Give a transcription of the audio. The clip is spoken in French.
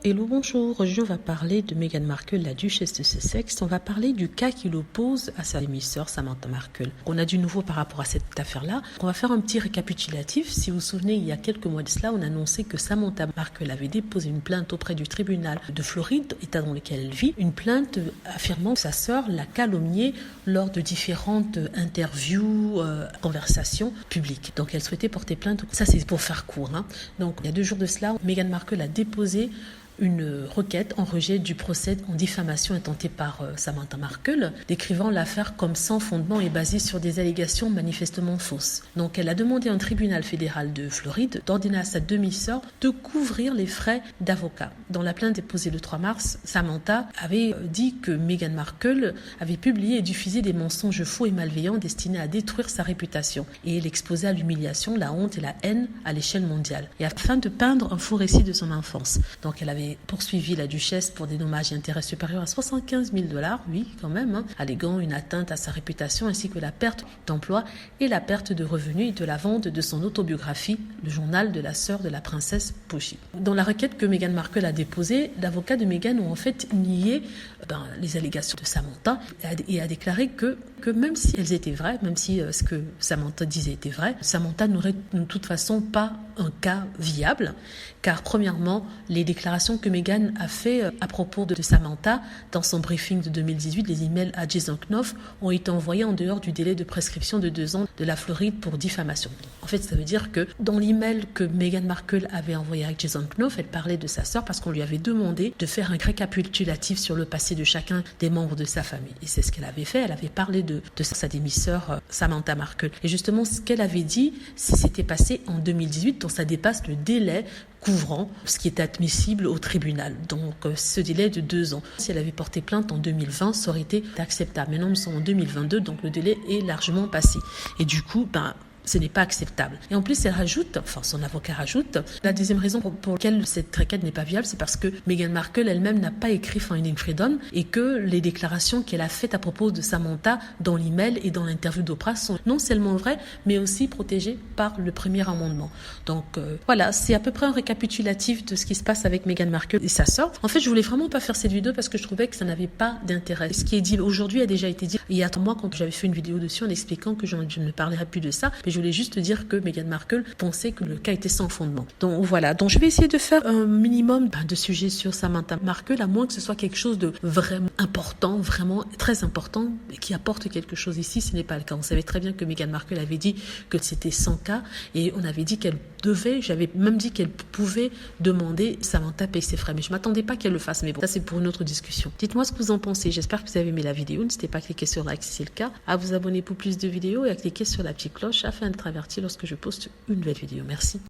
Hello, bonjour. Aujourd'hui, on va parler de Meghan Markle, la duchesse de Sussex. On va parler du cas qui l'oppose à sa demi-sœur Samantha Markle. On a du nouveau par rapport à cette affaire-là. On va faire un petit récapitulatif. Si vous vous souvenez, il y a quelques mois de cela, on a annoncé que Samantha Markle avait déposé une plainte auprès du tribunal de Floride, état dans lequel elle vit, une plainte affirmant que sa sœur l'a calomniée lors de différentes interviews, conversations publiques. Donc, elle souhaitait porter plainte. Ça, c'est pour faire court. Donc, il y a 2 jours de cela, Meghan Markle a déposé une requête en rejet du procès en diffamation intenté par Samantha Markle, décrivant l'affaire comme sans fondement et basée sur des allégations manifestement fausses. Donc elle a demandé à un tribunal fédéral de Floride d'ordonner à sa demi-sœur de couvrir les frais d'avocat. Dans la plainte déposée le 3 mars, Samantha avait dit que Meghan Markle avait publié et diffusé des mensonges faux et malveillants destinés à détruire sa réputation et l'exposer à l'humiliation, la honte et la haine à l'échelle mondiale, et afin de peindre un faux récit de son enfance. Donc elle avait poursuivi la duchesse pour des dommages et intérêts supérieurs à 75 000 $, oui, quand même, alléguant une atteinte à sa réputation ainsi que la perte d'emploi et la perte de revenus et de la vente de son autobiographie, le journal de la sœur de la princesse Pochi. Dans la requête que Meghan Markle a déposée, l'avocat de Meghan ont en fait nié les allégations de Samantha et a déclaré que même si elles étaient vraies, même si ce que Samantha disait était vrai, Samantha n'aurait de toute façon pas un cas viable, car premièrement, les déclarations que Meghan a fait à propos de Samantha dans son briefing de 2018, les emails à Jason Knopf ont été envoyés en dehors du délai de prescription de 2 ans de la Floride pour diffamation. En fait, ça veut dire que dans l'email que Meghan Markle avait envoyé à Jason Knopf, elle parlait de sa sœur parce qu'on lui avait demandé de faire un récapitulatif sur le passé de chacun des membres de sa famille. Et c'est ce qu'elle avait fait. Elle avait parlé de sa demi-sœur Samantha Markle. Et justement, ce qu'elle avait dit, s'était passé en 2018, donc ça dépasse le délai couvrant ce qui est admissible au tribunal. Donc ce délai de 2 ans. Si elle avait porté plainte en 2020, ça aurait été acceptable. Maintenant, nous sommes en 2022, donc le délai est largement passé. Et du coup, ce n'est pas acceptable. Et en plus, elle rajoute, son avocat rajoute, la deuxième raison pour laquelle cette requête n'est pas viable, c'est parce que Meghan Markle elle-même n'a pas écrit Finding Freedom et que les déclarations qu'elle a faites à propos de Samantha dans l'email et dans l'interview d'Oprah sont non seulement vraies, mais aussi protégées par le premier amendement. Donc voilà, c'est à peu près un récapitulatif de ce qui se passe avec Meghan Markle et sa sœur. En fait, je voulais vraiment pas faire cette vidéo parce que je trouvais que ça n'avait pas d'intérêt. Ce qui est dit aujourd'hui a déjà été dit il y a 3 mois quand j'avais fait une vidéo dessus en expliquant que je ne parlerai plus de ça. Mais je voulais juste dire que Meghan Markle pensait que le cas était sans fondement. Donc voilà, donc je vais essayer de faire un minimum de sujets sur Samantha Markle, à moins que ce soit quelque chose de vraiment important, vraiment très important, et qui apporte quelque chose ici. Ce n'est pas le cas. On savait très bien que Meghan Markle avait dit que c'était 100 cas, et on avait dit qu'elle j'avais même dit qu'elle pouvait demander Samantha paye ses frais, mais je m'attendais pas qu'elle le fasse. Mais bon, ça c'est pour une autre discussion. Dites-moi ce que vous en pensez. J'espère que vous avez aimé la vidéo. N'hésitez pas à cliquer sur like si c'est le cas, à vous abonner pour plus de vidéos et à cliquer sur la petite cloche afin d'être averti lorsque je poste une nouvelle vidéo. Merci.